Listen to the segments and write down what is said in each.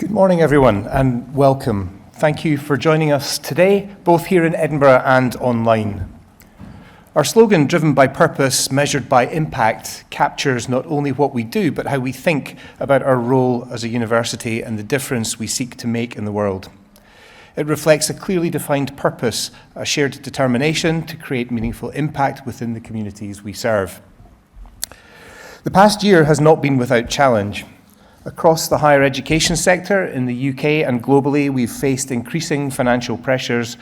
Good morning, everyone, and welcome. Thank you for joining us today, both here in Edinburgh and online. Our slogan, driven by purpose, measured by impact, captures not only what we do, but how we think about our role as a university and the difference we seek to make in the world. It reflects a clearly defined purpose, a shared determination to create meaningful impact within the communities we serve. The past year has not been without challenge. Across the higher education sector in the UK and globally, we've faced increasing financial pressures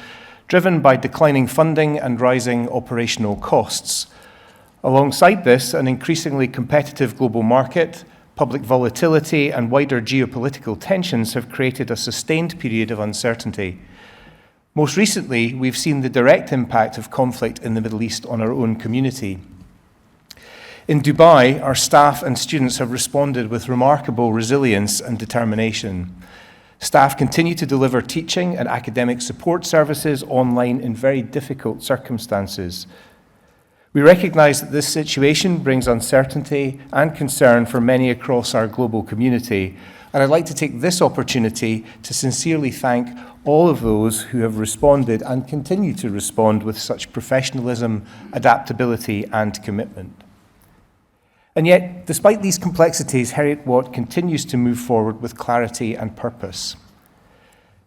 driven by declining funding and rising operational costs. Alongside this, an increasingly competitive global market, public volatility, and wider geopolitical tensions have created a sustained period of uncertainty. Most recently, we've seen the direct impact of conflict in the Middle East on our own community. In Dubai, our staff and students have responded with remarkable resilience and determination. Staff continue to deliver teaching and academic support services online in very difficult circumstances. We recognise that this situation brings uncertainty and concern for many across our global community, and I'd like to take this opportunity to sincerely thank all of those who have responded and continue to respond with such professionalism, adaptability, and commitment. And yet, despite these complexities, Heriot-Watt continues to move forward with clarity and purpose.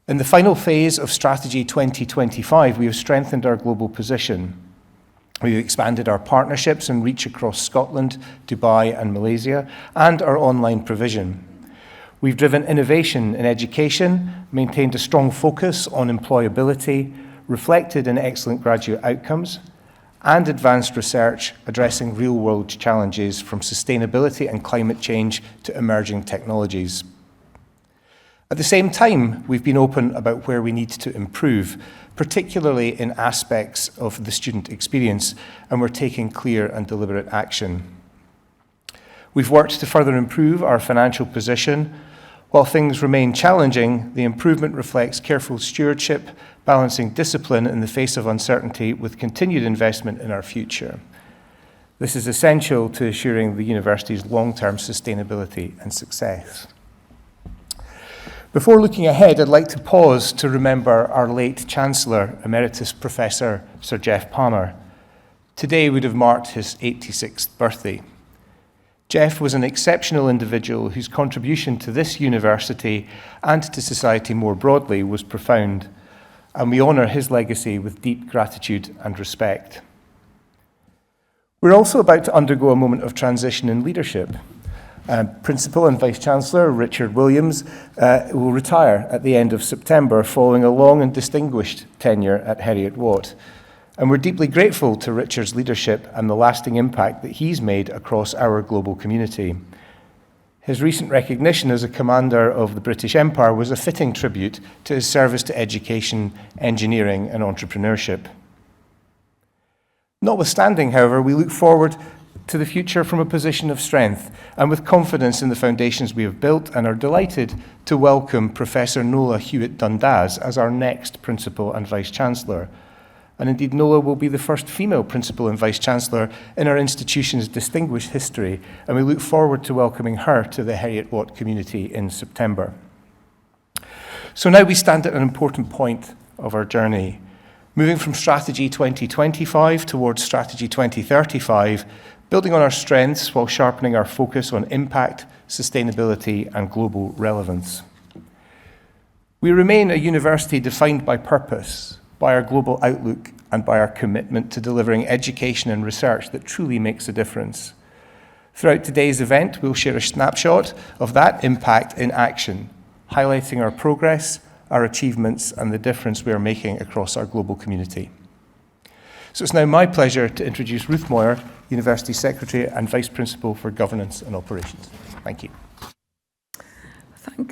In the final phase of Strategy 2025, we have strengthened our global position. We've expanded our partnerships and reach across Scotland, Dubai, and Malaysia, and our online provision. We've driven innovation in education, maintained a strong focus on employability, reflected in excellent graduate outcomes, and advanced research addressing real-world challenges from sustainability and climate change to emerging technologies. At the same time, we've been open about where we need to improve, particularly in aspects of the student experience, and we're taking clear and deliberate action. We've worked to further improve our financial position. While things remain challenging, the improvement reflects careful stewardship, balancing discipline in the face of uncertainty with continued investment in our future. This is essential to assuring the university's long-term sustainability and success. Before looking ahead, I'd like to pause to remember our late Chancellor, Emeritus Professor Sir Geoff Palmer. Today would have marked his 86th birthday. Geoff was an exceptional individual whose contribution to this university and to society more broadly was profound, and we honour his legacy with deep gratitude and respect. We're also about to undergo a moment of transition in leadership. Principal and Vice-Chancellor Richard Williams will retire at the end of September following a long and distinguished tenure at Heriot-Watt. And we're deeply grateful to Richard's leadership and the lasting impact that he's made across our global community. His recent recognition as a Commander of the British Empire was a fitting tribute to his service to education, engineering, and entrepreneurship. Notwithstanding, however, we look forward to the future from a position of strength and with confidence in the foundations we have built, and are delighted to welcome Professor Nola Hewitt-Dundas as our next Principal and Vice-Chancellor. And indeed, Nola will be the first female Principal and Vice-Chancellor in our institution's distinguished history, and we look forward to welcoming her to the Heriot-Watt community in September. So now we stand at an important point of our journey, moving from Strategy 2025 towards Strategy 2035, building on our strengths while sharpening our focus on impact, sustainability, and global relevance. We remain a university defined by purpose, by our global outlook, and by our commitment to delivering education and research that truly makes a difference. Throughout today's event, we'll share a snapshot of that impact in action, highlighting our progress, our achievements, and the difference we are making across our global community. So it's now my pleasure to introduce Ruth Moyer, University Secretary and Vice Principal for Governance and Operations. Thank you.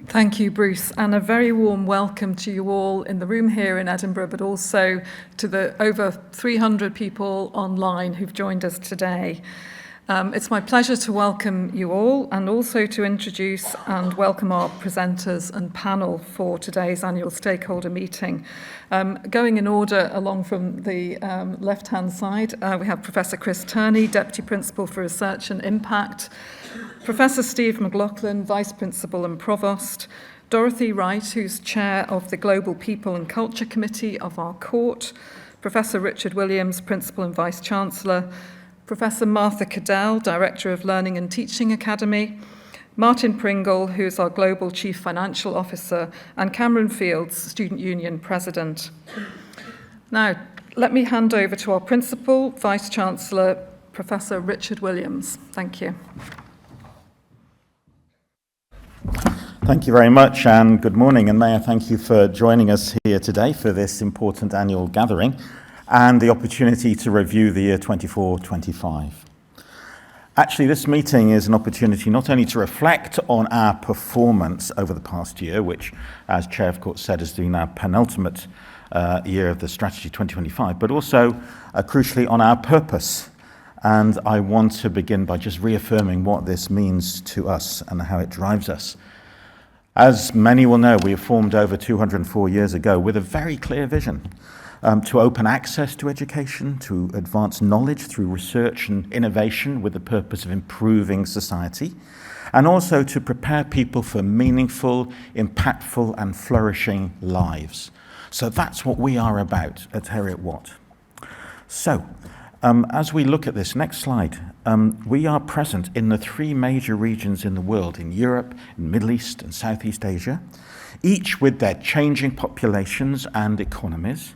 Thank you, Bruce, and a very warm welcome to you all in the room here in Edinburgh, but also to the over 300 people online who've joined us today. It's my pleasure to welcome you all and also to introduce and welcome our presenters and panel for today's annual stakeholder meeting. Going in order along from the left-hand side, we have Professor Chris Turney, Deputy Principal for Research and Impact, Professor Steve McLaughlin, Vice Principal and Provost, Dorothy Wright, who's chair of the Global People and Culture Committee of our court, Professor Richard Williams, Principal and Vice-Chancellor, Professor Martha Cadell, Director of Learning and Teaching Academy, Martin Pringle, who is our Global Chief Financial Officer, and Cameron Fields, Student Union President. Now, let me hand over to our Principal, Vice-Chancellor, Professor Richard Williams. Thank you. Thank you very much, and good morning, and may I thank you for joining us here today for this important annual gathering and the opportunity to review the year 24-25. Actually, this meeting is an opportunity not only to reflect on our performance over the past year, which, as Chair of Court said, has been our penultimate year of the Strategy 2025, but also, crucially, on our purpose. And I want to begin by just reaffirming what this means to us and how it drives us. As many will know, we were formed over 204 years ago with a very clear vision. To open access to education, to advance knowledge through research and innovation with the purpose of improving society, and also to prepare people for meaningful, impactful, and flourishing lives. So that's what we are about at Heriot-Watt. So, as we look at this next slide, we are present in the three major regions in the world, in Europe, in Middle East, and Southeast Asia, each with their changing populations and economies.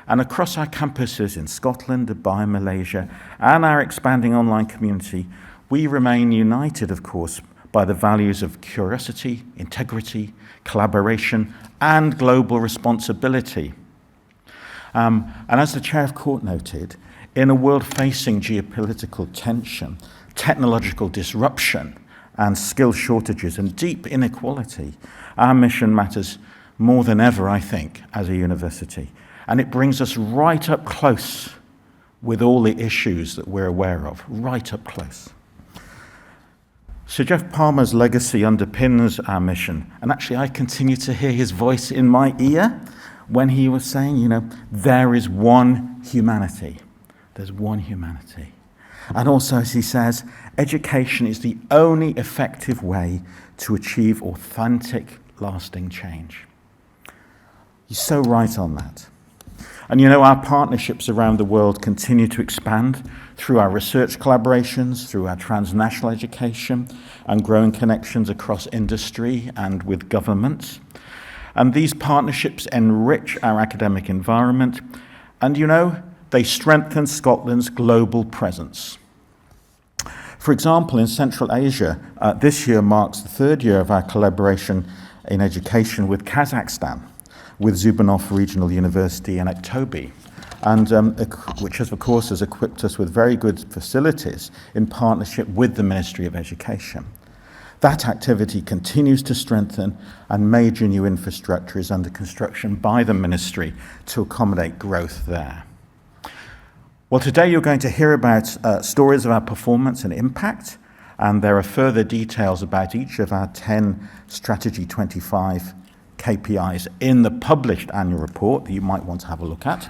And across our campuses in Scotland, Dubai, Malaysia, and our expanding online community, we remain united, of course, by the values of curiosity, integrity, collaboration, and global responsibility. And as the Chair of Court noted, in a world facing geopolitical tension, technological disruption, and skill shortages and deep inequality, our mission matters more than ever, I think, as a university. And it brings us right up close with all the issues that we're aware of, right up close. Sir Geoff Palmer's legacy underpins our mission. And actually, I continue to hear his voice in my ear when he was saying, there is one humanity. There's one humanity. And also, as he says, education is the only effective way to achieve authentic, lasting change. He's so right on that. And our partnerships around the world continue to expand through our research collaborations, through our transnational education, and growing connections across industry and with governments. And these partnerships enrich our academic environment, and they strengthen Scotland's global presence. For example, in Central Asia, this year marks the third year of our collaboration in education with Kazakhstan, with Zubinov Regional University and Aktobi, and which, of course, has equipped us with very good facilities in partnership with the Ministry of Education. That activity continues to strengthen, and major new infrastructure is under construction by the Ministry to accommodate growth there. Well, today you're going to hear about stories of our performance and impact, and there are further details about each of our 10 Strategy 25 KPIs in the published annual report that you might want to have a look at.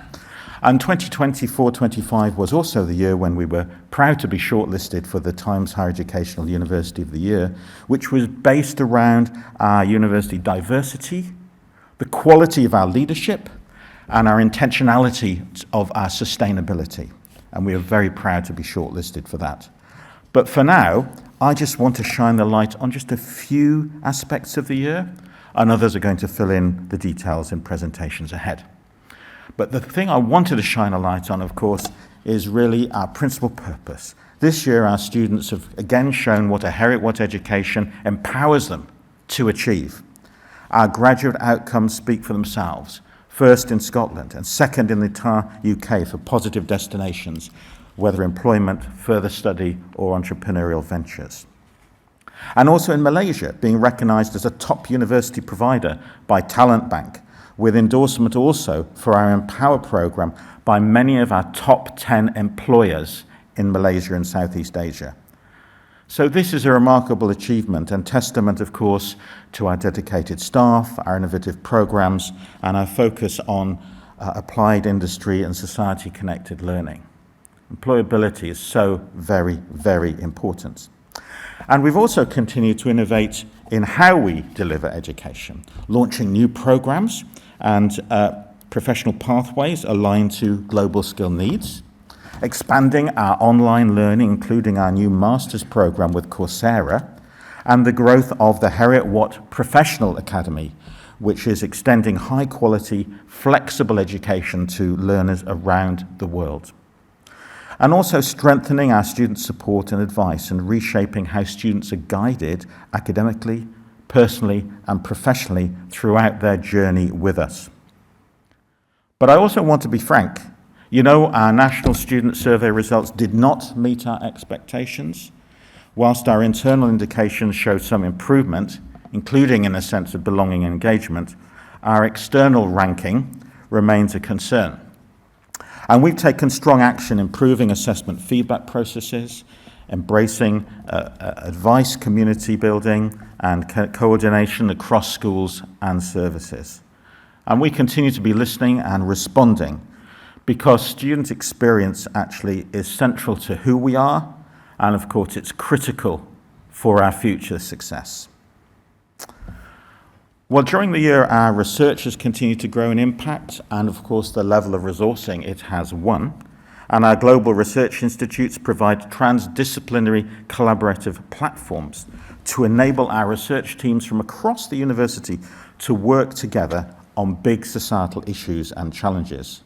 And 2024-25 was also the year when we were proud to be shortlisted for the Times Higher Educational University of the Year, which was based around our university diversity, the quality of our leadership, and our intentionality of our sustainability. And we are very proud to be shortlisted for that. But for now, I just want to shine the light on just a few aspects of the year, and others are going to fill in the details in presentations ahead. But the thing I wanted to shine a light on, of course, is really our principal purpose. This year, our students have again shown what a Heriot-Watt education empowers them to achieve. Our graduate outcomes speak for themselves, first in Scotland and second in the entire UK for positive destinations, whether employment, further study, or entrepreneurial ventures. And also in Malaysia, being recognised as a top university provider by Talent Bank, with endorsement also for our Empower programme by many of our top 10 employers in Malaysia and Southeast Asia. So this is a remarkable achievement and testament, of course, to our dedicated staff, our innovative programmes, and our focus on applied industry and society-connected learning. Employability is so very, very important. And we've also continued to innovate in how we deliver education, launching new programs and professional pathways aligned to global skill needs, expanding our online learning, including our new master's program with Coursera, and the growth of the Heriot-Watt Professional Academy, which is extending high-quality, flexible education to learners around the world. And also strengthening our student support and advice and reshaping how students are guided academically, personally, and professionally throughout their journey with us. But I also want to be frank. You know, our national student survey results did not meet our expectations. Whilst our internal indications showed some improvement, including in a sense of belonging and engagement, our external ranking remains a concern. And we've taken strong action improving assessment feedback processes, embracing advice community building and coordination across schools and services. And we continue to be listening and responding because student experience actually is central to who we are, and of course it's critical for our future success. Well, during the year, our research has continued to grow in impact and, of course, the level of resourcing it has won. And our global research institutes provide transdisciplinary collaborative platforms to enable our research teams from across the university to work together on big societal issues and challenges.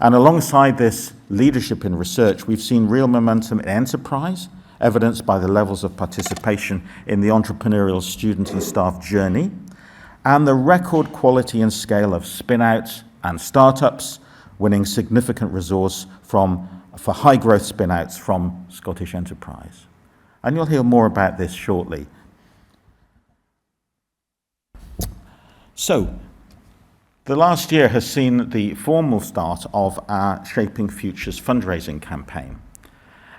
And alongside this leadership in research, we've seen real momentum in enterprise, evidenced by the levels of participation in the entrepreneurial student and staff journey, and the record quality and scale of spin-outs and startups, winning significant resource for high-growth spin-outs from Scottish Enterprise. And you'll hear more about this shortly. So, the last year has seen the formal start of our Shaping Futures fundraising campaign.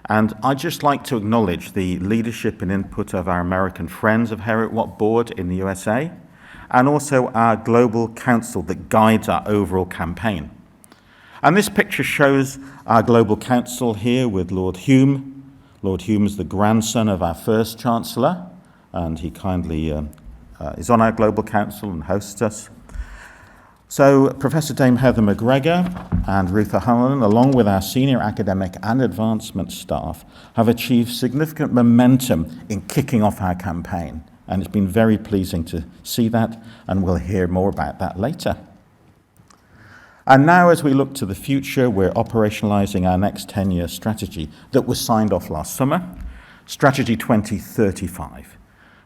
And I'd just like to acknowledge the leadership and input of our American friends of Heriot-Watt board in the USA, and also our global council that guides our overall campaign. And this picture shows our global council here with Lord Hume. Lord Hume is the grandson of our first Chancellor, and he kindly is on our global council and hosts us. So Professor Dame Heather McGregor and Ruth O'Halloran, along with our senior academic and advancement staff, have achieved significant momentum in kicking off our campaign. And it's been very pleasing to see that, and we'll hear more about that later. And now, as we look to the future, we're operationalizing our next 10-year strategy that was signed off last summer, Strategy 2035,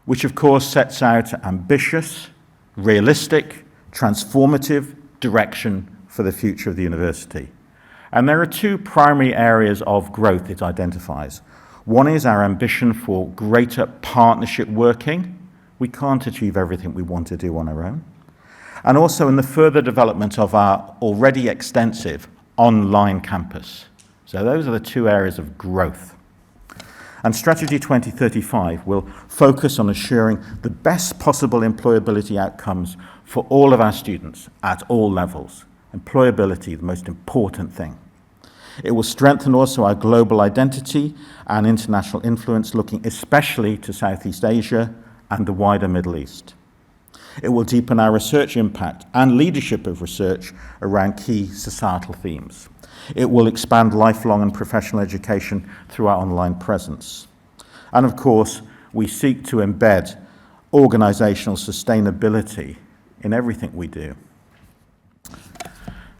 which of course sets out ambitious, realistic, transformative direction for the future of the university. And there are two primary areas of growth it identifies. One is our ambition for greater partnership working. We can't achieve everything we want to do on our own. And also in the further development of our already extensive online campus. So those are the two areas of growth. And Strategy 2035 will focus on assuring the best possible employability outcomes for all of our students at all levels. Employability, the most important thing. It will strengthen also our global identity and international influence, looking especially to Southeast Asia and the wider Middle East. It will deepen our research impact and leadership of research around key societal themes. It will expand lifelong and professional education through our online presence. And of course, we seek to embed organizational sustainability in everything we do.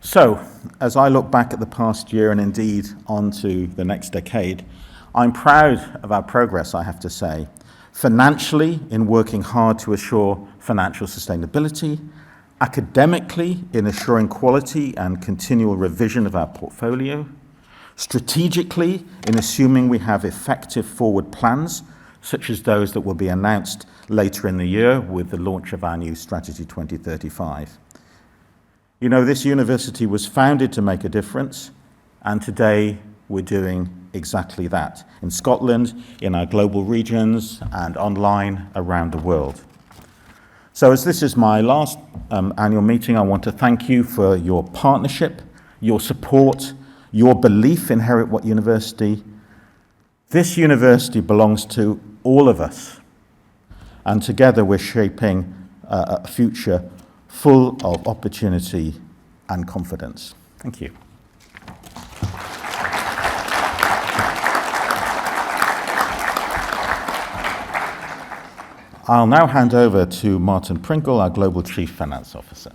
So, as I look back at the past year and indeed onto the next decade, I'm proud of our progress, I have to say, financially in working hard to assure financial sustainability, academically in assuring quality and continual revision of our portfolio, strategically in assuming we have effective forward plans, such as those that will be announced later in the year with the launch of our new Strategy 2035. You know, this university was founded to make a difference, and today we're doing exactly that in Scotland, in our global regions, and online around the world. So as this is my last annual meeting, I want to thank you for your partnership, your support, your belief in Heriot-Watt University, This university belongs to all of us, and together we're shaping a future full of opportunity and confidence. Thank you. I'll now hand over to Martin Pringle, our Global Chief Finance Officer.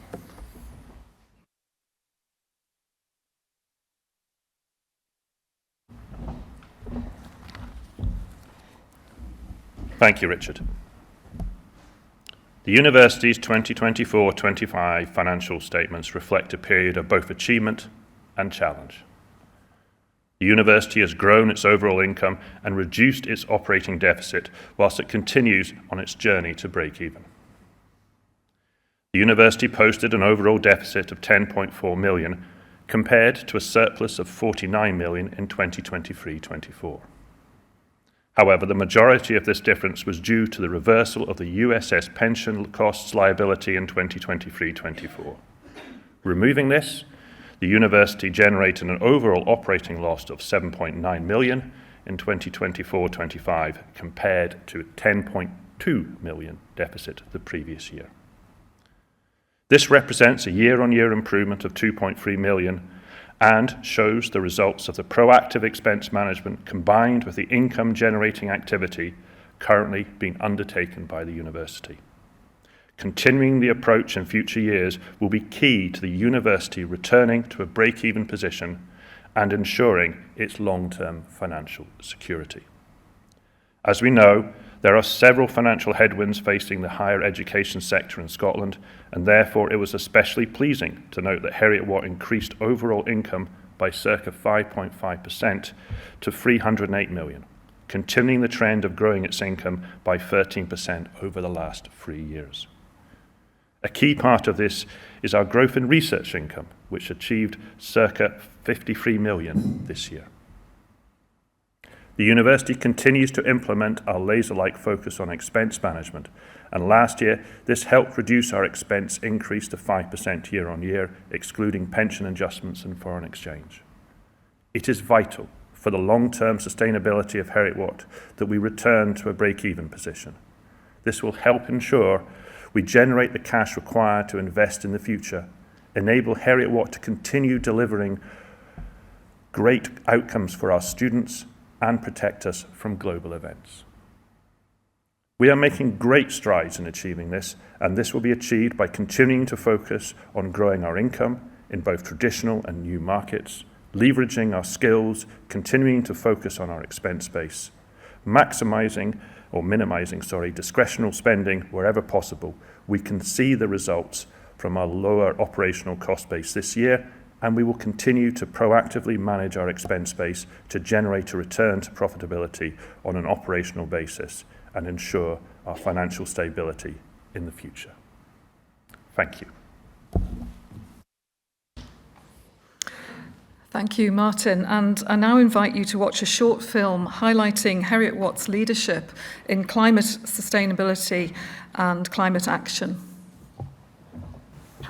Thank you, Richard. The university's 2024-25 financial statements reflect a period of both achievement and challenge. The university has grown its overall income and reduced its operating deficit whilst it continues on its journey to break even. The university posted an overall deficit of 10.4 million compared to a surplus of 49 million in 2023-24. However, the majority of this difference was due to the reversal of the USS pension costs liability in 2023-24. Removing this, the university generated an overall operating loss of 7.9 million in 2024-25 compared to a 10.2 million deficit the previous year. This represents a year-on-year improvement of 2.3 million and shows the results of the proactive expense management combined with the income-generating activity currently being undertaken by the university. Continuing the approach in future years will be key to the university returning to a break-even position and ensuring its long-term financial security. As we know, there are several financial headwinds facing the higher education sector in Scotland, and therefore it was especially pleasing to note that Heriot-Watt increased overall income by circa 5.5% to 308 million, continuing the trend of growing its income by 13% over the last 3 years. A key part of this is our growth in research income, which achieved circa 53 million this year. The university continues to implement our laser-like focus on expense management, and last year this helped reduce our expense increase to 5% year-on-year, excluding pension adjustments and foreign exchange. It is vital for the long-term sustainability of Heriot-Watt that we return to a break-even position. This will help ensure we generate the cash required to invest in the future, enable Heriot-Watt to continue delivering great outcomes for our students, and protect us from global events. We are making great strides in achieving this, and this will be achieved by continuing to focus on growing our income in both traditional and new markets, leveraging our skills, continuing to focus on our expense base, minimizing discretionary spending wherever possible. We can see the results from our lower operational cost base this year, and we will continue to proactively manage our expense base to generate a return to profitability on an operational basis and ensure our financial stability in the future. Thank you. Thank you, Martin. And I now invite you to watch a short film highlighting Heriot-Watt's leadership in climate sustainability and climate action.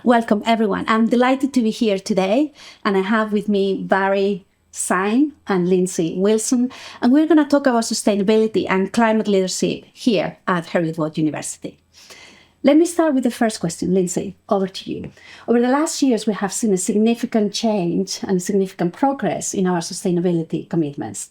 Welcome, everyone. I'm delighted to be here today, and I have with me Barry Syme and Lindsay Wilson, and we're going to talk about sustainability and climate leadership here at Heriot-Watt University. Let me start with the first question. Lindsay, over to you. Over the last years, we have seen a significant change and significant progress in our sustainability commitments.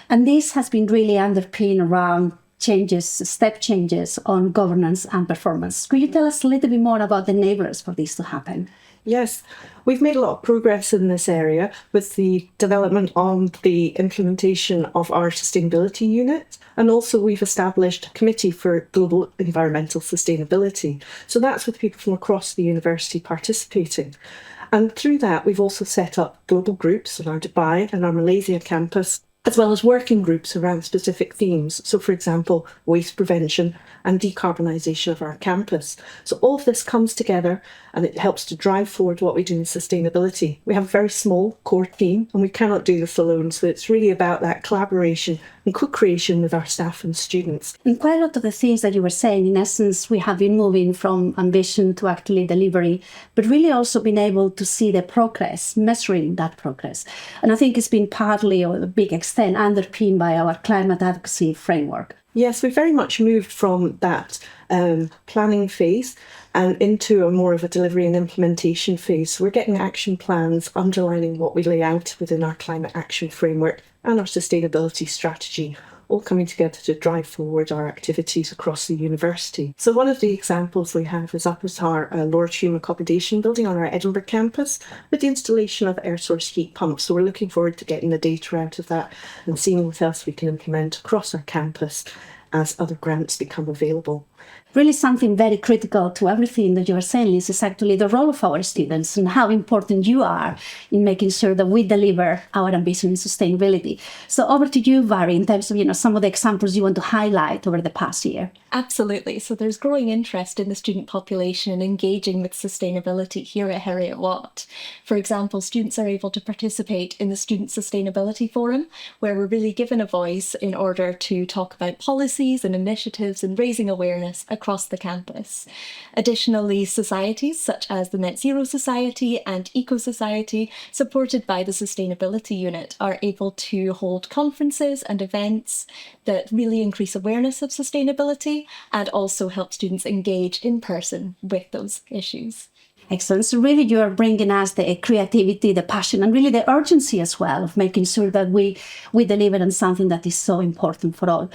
And this has been really underpinned around step changes on governance and performance. Could you tell us a little bit more about the enablers for this to happen? Yes, we've made a lot of progress in this area with the development on the implementation of our sustainability unit, and also we've established a committee for global environmental sustainability. So that's with people from across the university participating. And through that, we've also set up global groups in our Dubai and our Malaysia campus, as well as working groups around specific themes. So, for example, waste prevention and decarbonisation of our campus. So all of this comes together and it helps to drive forward what we do in sustainability. We have a very small core team and we cannot do this alone. So it's really about that collaboration and co-creation with our staff and students. And quite a lot of the things that you were saying, in essence, we have been moving from ambition to actually delivery, but really also been able to see the progress, measuring that progress. And I think it's been partly, or a big extent, extent underpinned by our climate advocacy framework. Yes, we very much moved from that planning phase and into a more of a delivery and implementation phase. So we're getting action plans underlining what we lay out within our climate action framework and our sustainability strategy, all coming together to drive forward our activities across the university. So one of the examples we have is up at our Lord Hume accommodation building on our Edinburgh campus with the installation of air source heat pumps. So we're looking forward to getting the data out of that and seeing what else we can implement across our campus as other grants become available. Really something very critical to everything that you are saying is actually the role of our students and how important you are in making sure that we deliver our ambition in sustainability. So over to you, Vary, in terms of some of the examples you want to highlight over the past year. Absolutely. So there's growing interest in the student population in engaging with sustainability here at Heriot-Watt. For example, students are able to participate in the Student Sustainability Forum, where we're really given a voice in order to talk about policies and initiatives and raising awareness across the campus. Additionally, societies such as the Net Zero Society and Eco Society, supported by the Sustainability Unit, are able to hold conferences and events that really increase awareness of sustainability and also help students engage in person with those issues. Excellent. So really you are bringing us the creativity, the passion, and really the urgency as well of making sure that we deliver on something that is so important for all.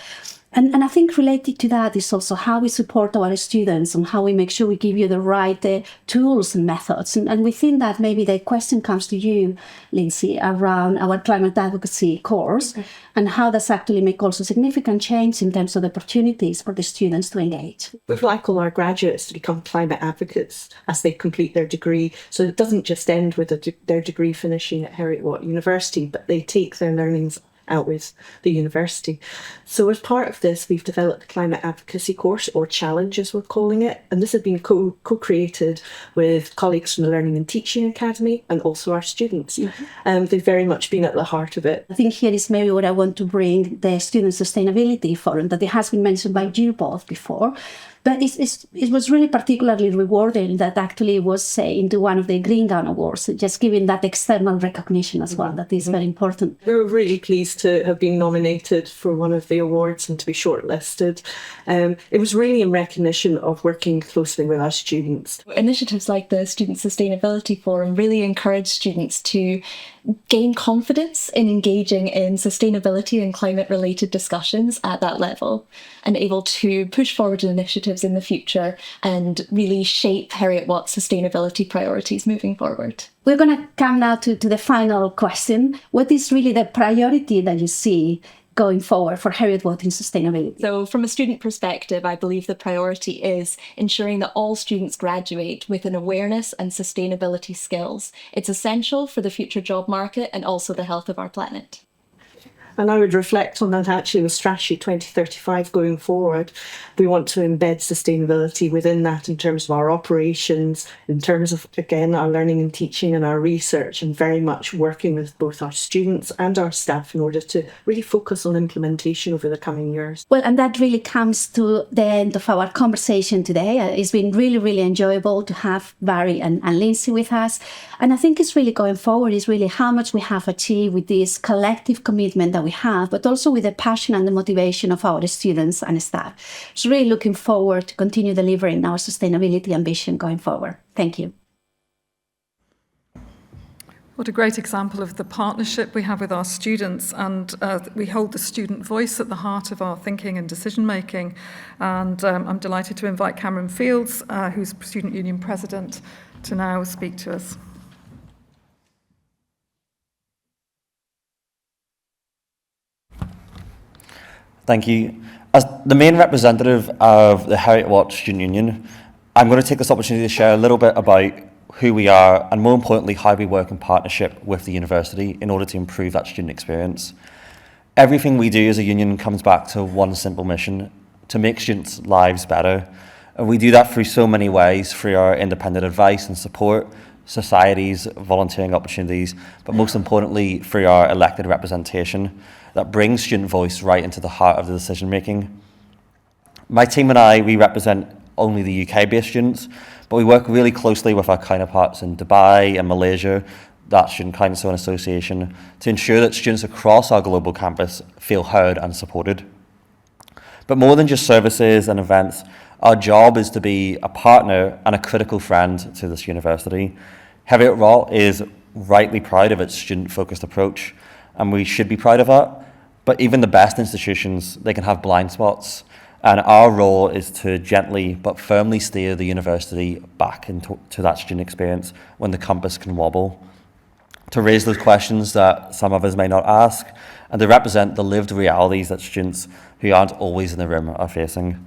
And I think related to that is also how we support our students and how we make sure we give you the right tools and methods. And within that, maybe the question comes to you, Lindsay, around our climate advocacy course and how does actually make also significant change in terms of the opportunities for the students to engage. We'd like all our graduates to become climate advocates as they complete their degree. So it doesn't just end with their degree finishing at Heriot-Watt University, but they take their learnings out with the university. So as part of this, we've developed the climate advocacy course, or challenge as we're calling it, and this has been co-created with colleagues from the Learning and Teaching Academy and also our students. They've very much been at the heart of it. I think here is maybe what I want to bring, the Student Sustainability Forum, that it has been mentioned by you both before. But it was really particularly rewarding that actually was into one of the Green Gown Awards, just giving that external recognition as well. That is very important. We're really pleased to have been nominated for one of the awards and to be shortlisted. It was really in recognition of working closely with our students. Initiatives like the Student Sustainability Forum really encourage students to gain confidence in engaging in sustainability and climate-related discussions at that level and able to push forward initiatives in the future and really shape Heriot-Watt's sustainability priorities moving forward. We're going to come now to the final question. What is really the priority that you see going forward for Heriot-Watt in sustainability? So from a student perspective, I believe the priority is ensuring that all students graduate with an awareness and sustainability skills. It's essential for the future job market and also the health of our planet. And I would reflect on that actually with Strategy 2035 going forward. We want to embed sustainability within that in terms of our operations, in terms of, again, our learning and teaching and our research, and very much working with both our students and our staff in order to really focus on implementation over the coming years. Well, and that really comes to the end of our conversation today. It's been really, really enjoyable to have Barry and Lindsay with us. And I think it's really going forward is really how much we have achieved with this collective commitment that we have, but also with the passion and the motivation of our students and staff. So really looking forward to continue delivering our sustainability ambition going forward. Thank you. What a great example of the partnership we have with our students, and we hold the student voice at the heart of our thinking and decision making. And I'm delighted to invite Cameron Fields, who's Student Union President, to now speak to us. Thank you. As the main representative of the Heriot-Watt Student Union, I'm going to take this opportunity to share a little bit about who we are and, more importantly, how we work in partnership with the university in order to improve that student experience. Everything we do as a union comes back to one simple mission: to make students' lives better. And we do that through so many ways, through our independent advice and support, societies, volunteering opportunities, but most importantly, through our elected representation that brings student voice right into the heart of the decision making. My team and I, we represent only the UK-based students, but we work really closely with our counterparts in Dubai and Malaysia, that Student Council and Association, to ensure that students across our global campus feel heard and supported. But more than just services and events, our job is to be a partner and a critical friend to this university. Heriot-Watt is rightly proud of its student-focused approach, and we should be proud of that. But even the best institutions, they can have blind spots. And our role is to gently but firmly steer the university back into that student experience when the compass can wobble, to raise those questions that some of us may not ask, and to represent the lived realities that students who aren't always in the room are facing.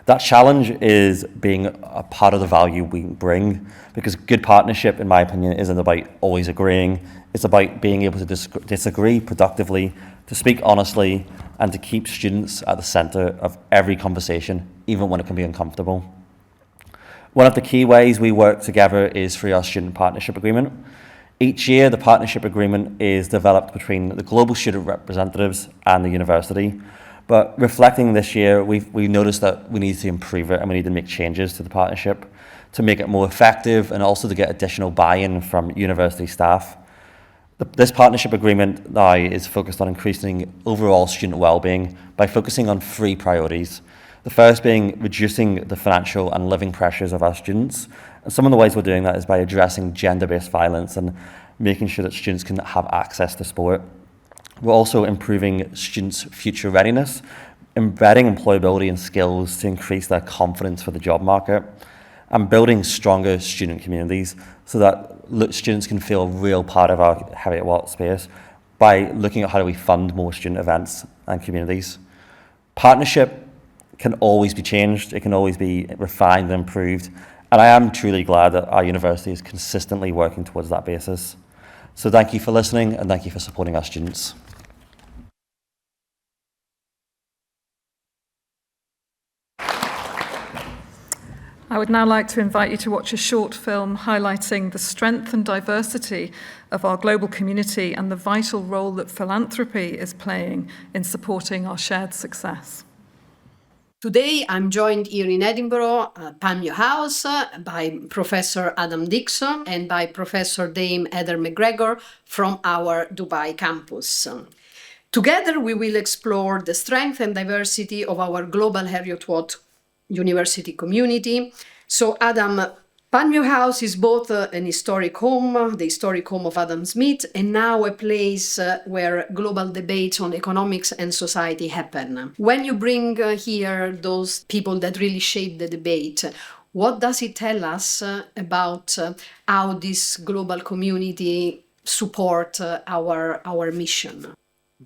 That challenge is being a part of the value we bring, because good partnership, in my opinion, isn't about always agreeing. It's about being able to disagree productively, to speak honestly, and to keep students at the centre of every conversation, even when it can be uncomfortable. One of the key ways we work together is through our student partnership agreement. Each year, the partnership agreement is developed between the global student representatives and the university. But reflecting this year, we noticed that we need to improve it and we need to make changes to the partnership to make it more effective and also to get additional buy-in from university staff. This partnership agreement now is focused on increasing overall student well-being by focusing on 3 priorities. The first being reducing the financial and living pressures of our students. And some of the ways we're doing that is by addressing gender-based violence and making sure that students can have access to sport. We're also improving students' future readiness, embedding employability and skills to increase their confidence for the job market, and building stronger student communities so that students can feel a real part of our Heriot-Watt space by looking at how do we fund more student events and communities. Partnership can always be changed, it can always be refined and improved, and I am truly glad that our university is consistently working towards that basis. So thank you for listening and thank you for supporting our students. I would now like to invite you to watch a short film highlighting the strength and diversity of our global community and the vital role that philanthropy is playing in supporting our shared success. Today, I'm joined here in Edinburgh, Panmure House, by Professor Adam Dixon and by Professor Dame Heather McGregor from our Dubai campus. Together, we will explore the strength and diversity of our global Heriot-Watt university community. So, Adam, Panmure House is both an historic home, the historic home of Adam Smith, and now a place where global debates on economics and society happen. When you bring here those people that really shape the debate, what does it tell us about how this global community support our mission?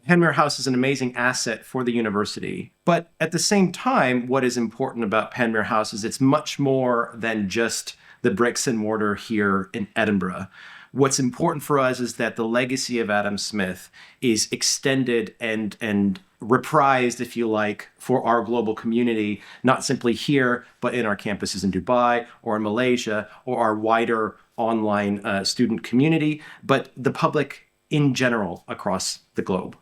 Panmure House is an amazing asset for the university. But at the same time, what is important about Panmure House is it's much more than just the bricks and mortar here in Edinburgh. What's important for us is that the legacy of Adam Smith is extended and reprised, if you like, for our global community, not simply here, but in our campuses in Dubai or in Malaysia or our wider online student community, but the public in general across the globe.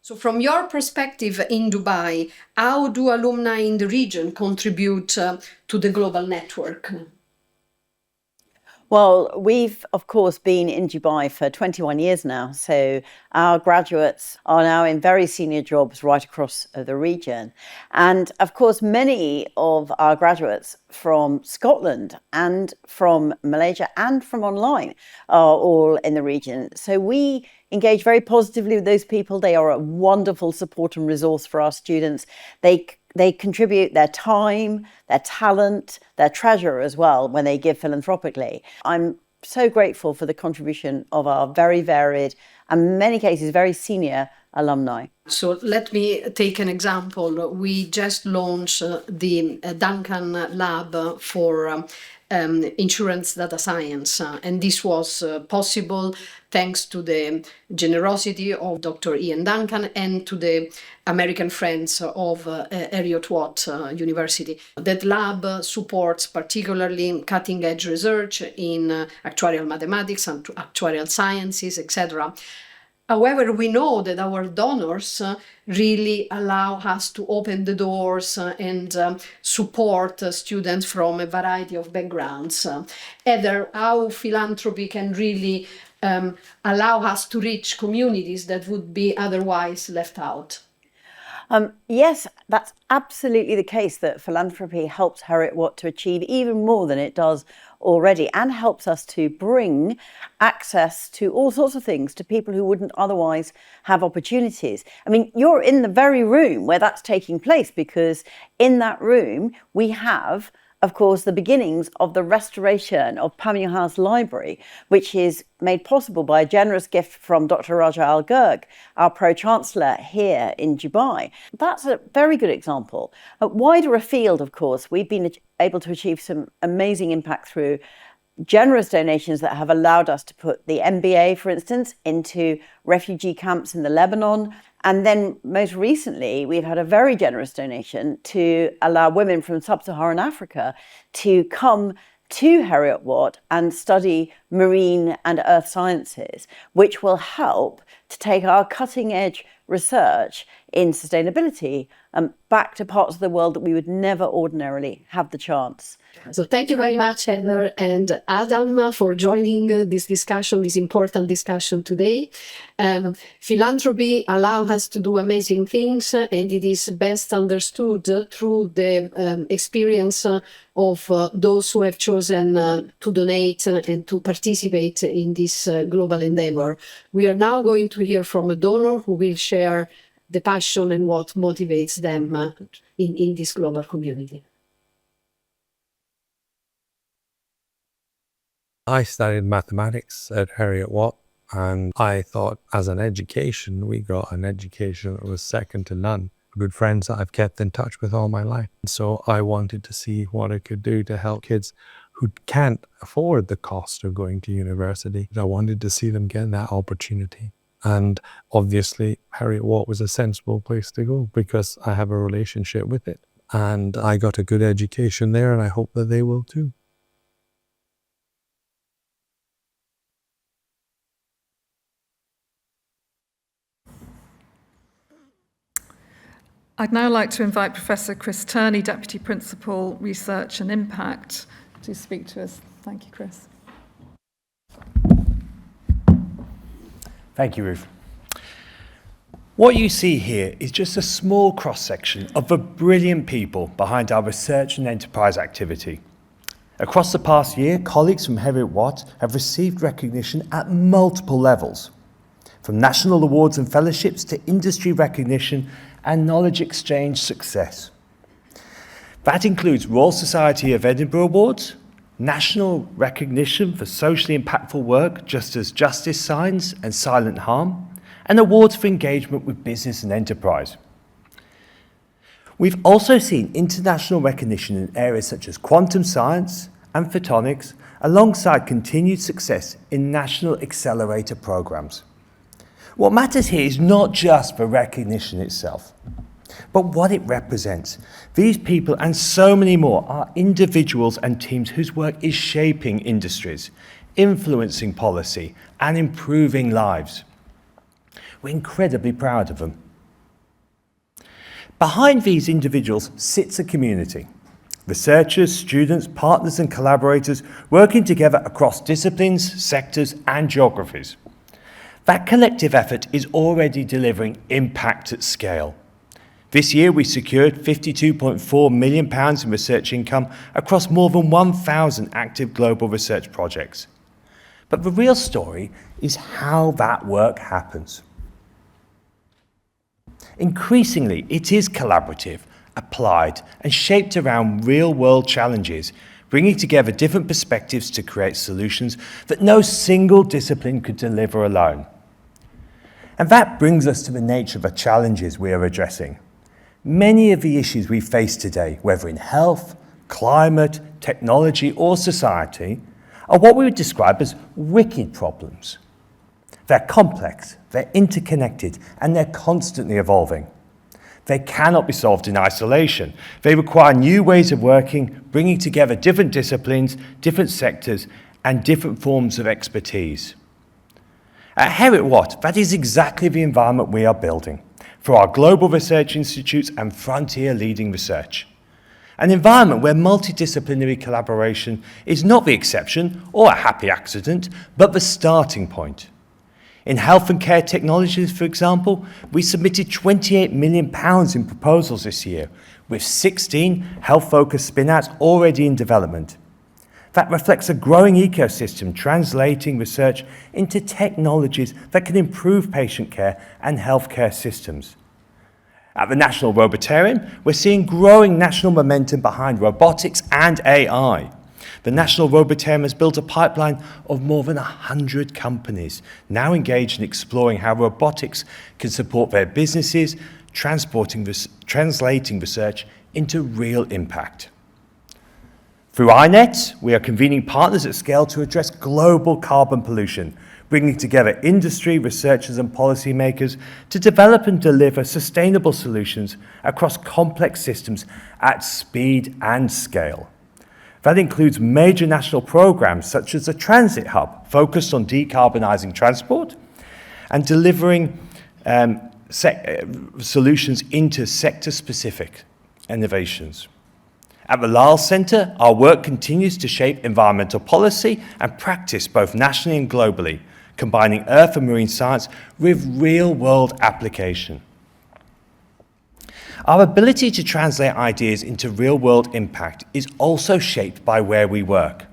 So from your perspective in Dubai, how do alumni in the region contribute to the global network? Well, we've, of course, been in Dubai for 21 years now. So our graduates are now in very senior jobs right across the region. And, of course, many of our graduates from Scotland and from Malaysia and from online are all in the region. So we engage very positively with those people. They are a wonderful support and resource for our students. They contribute their time, their talent, their treasure as well when they give philanthropically. I'm so grateful for the contribution of our very varied and in many cases very senior alumni. So let me take an example. We just launched the Duncan Lab for insurance data science. And this was possible thanks to the generosity of Dr. Ian Duncan and to the American friends of Heriot-Watt University. That lab supports particularly cutting-edge research in actuarial mathematics and actuarial sciences, etc. However, we know that our donors really allow us to open the doors and support students from a variety of backgrounds. Either how philanthropy can really allow us to reach communities that would be otherwise left out. Yes, that's absolutely the case, that philanthropy helps Heriot-Watt to achieve even more than it does already, and helps us to bring access to all sorts of things to people who wouldn't otherwise have opportunities. I mean, you're in the very room where that's taking place, because in that room we have, of course, the beginnings of the restoration of Pamir House Library, which is made possible by a generous gift from Dr. Raja Al Ghurg, our Pro-Chancellor here in Dubai. That's a very good example. Wider afield, of course, we've been able to achieve some amazing impact through generous donations that have allowed us to put the MBA, for instance, into refugee camps in the Lebanon. And then most recently, we've had a very generous donation to allow women from sub-Saharan Africa to come to Heriot-Watt and study marine and earth sciences, which will help to take our cutting edge research in sustainability back to parts of the world that we would never ordinarily have the chance. So thank you very much, Heather and Adam, for joining this discussion, this important discussion today. Philanthropy allows us to do amazing things, and it is best understood through the experience of those who have chosen to donate and to participate in this global endeavor. We are now going to hear from a donor who will share the passion and what motivates them in this global community. I studied mathematics at Heriot-Watt, and I thought as an education, we got an education that was second to none. Good friends that I've kept in touch with all my life. And so I wanted to see what I could do to help kids who can't afford the cost of going to university. I wanted to see them get that opportunity. And obviously, Heriot-Watt was a sensible place to go because I have a relationship with it. And I got a good education there, and I hope that they will too. I'd now like to invite Professor Chris Turney, Deputy Principal, Research and Impact, to speak to us. Thank you, Chris. Thank you, Ruth. What you see here is just a small cross-section of the brilliant people behind our research and enterprise activity. Across the past year, colleagues from Heriot-Watt have received recognition at multiple levels, from national awards and fellowships to industry recognition and knowledge exchange success. That includes Royal Society of Edinburgh Awards, national recognition for socially impactful work, just as Justice Signs and Silent Harm, and awards for engagement with business and enterprise. We've also seen international recognition in areas such as quantum science and photonics, alongside continued success in national accelerator programs. What matters here is not just the recognition itself, but what it represents. These people and so many more are individuals and teams whose work is shaping industries, influencing policy, and improving lives. We're incredibly proud of them. Behind these individuals sits a community. Researchers, students, partners, and collaborators working together across disciplines, sectors, and geographies. That collective effort is already delivering impact at scale. This year, we secured £52.4 million in research income across more than 1,000 active global research projects. But the real story is how that work happens. Increasingly, it is collaborative, applied, and shaped around real-world challenges, bringing together different perspectives to create solutions that no single discipline could deliver alone. And that brings us to the nature of the challenges we are addressing. Many of the issues we face today, whether in health, climate, technology, or society, are what we would describe as wicked problems. They're complex, they're interconnected, and they're constantly evolving. They cannot be solved in isolation. They require new ways of working, bringing together different disciplines, different sectors, and different forms of expertise. At Heriot-Watt, that is exactly the environment we are building for our global research institutes and frontier leading research. An environment where multidisciplinary collaboration is not the exception or a happy accident, but the starting point. In health and care technologies, for example, we submitted £28 million in proposals this year, with 16 health-focused spin-outs already in development. That reflects a growing ecosystem translating research into technologies that can improve patient care and healthcare systems. At the National Robotarium, we're seeing growing national momentum behind robotics and AI. The National Robotarium has built a pipeline of more than 100 companies now engaged in exploring how robotics can support their businesses, translating research into real impact. Through INET, we are convening partners at scale to address global carbon pollution, bringing together industry, researchers and policymakers to develop and deliver sustainable solutions across complex systems at speed and scale. That includes major national programs such as the Transit Hub, focused on decarbonising transport and delivering solutions into sector-specific innovations. At the Lyle Centre, our work continues to shape environmental policy and practice both nationally and globally, combining earth and marine science with real-world application. Our ability to translate ideas into real-world impact is also shaped by where we work.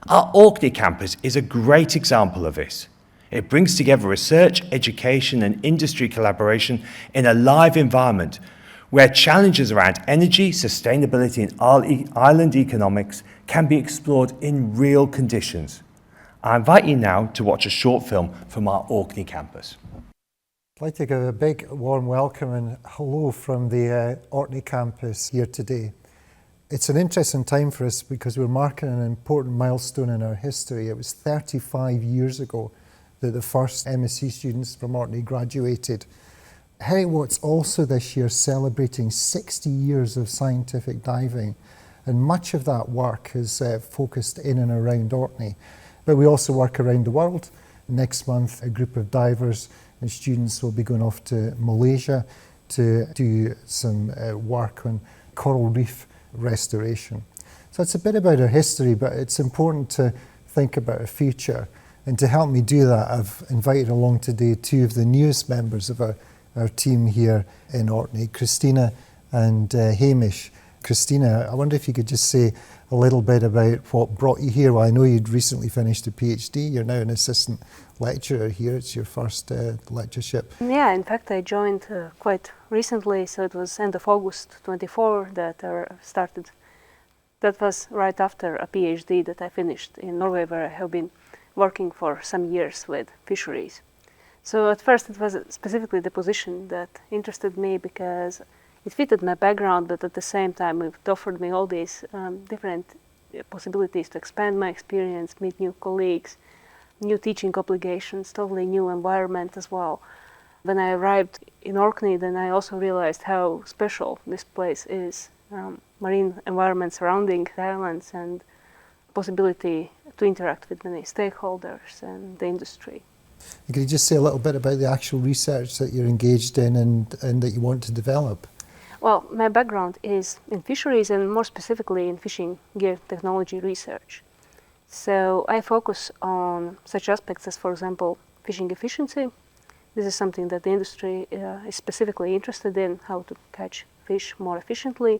Our Orkney campus is a great example of this. It brings together research, education and industry collaboration in a live environment where challenges around energy, sustainability and island economics can be explored in real conditions. I invite you now to watch a short film from our Orkney campus. I'd like to give a big warm welcome and hello from the Orkney campus here today. It's an interesting time for us because we're marking an important milestone in our history. It was 35 years ago that the first MSc students from Orkney graduated. Heriot-Watt's also this year celebrating 60 years of scientific diving, and much of that work is focused in and around Orkney. But we also work around the world. Next month, a group of divers and students will be going off to Malaysia to do some work on coral reef restoration. So it's a bit about our history, but it's important to think about our future. And to help me do that, I've invited along today two of the newest members of our team here in Orkney, Christina and Hamish. Christina, I wonder if you could just say a little bit about what brought you here. Well, I know you'd recently finished a PhD. You're now an assistant lecturer here. It's your first lectureship. Yeah, in fact, I joined quite recently, so it was end of August 24 that I started. That was right after a PhD that I finished in Norway, where I have been working for some years with fisheries. So at first it was specifically the position that interested me because it fitted my background, but at the same time it offered me all these different possibilities to expand my experience, meet new colleagues, new teaching obligations, totally new environment as well. When I arrived in Orkney, then I also realized how special this place is. Marine environment surrounding the islands and possibility to interact with many stakeholders and the industry. Could you just say a little bit about the actual research that you're engaged in and that you want to develop? Well, my background is in fisheries and more specifically in fishing gear technology research. So I focus on such aspects as, for example, fishing efficiency. This is something that the industry is specifically interested in, how to catch fish more efficiently,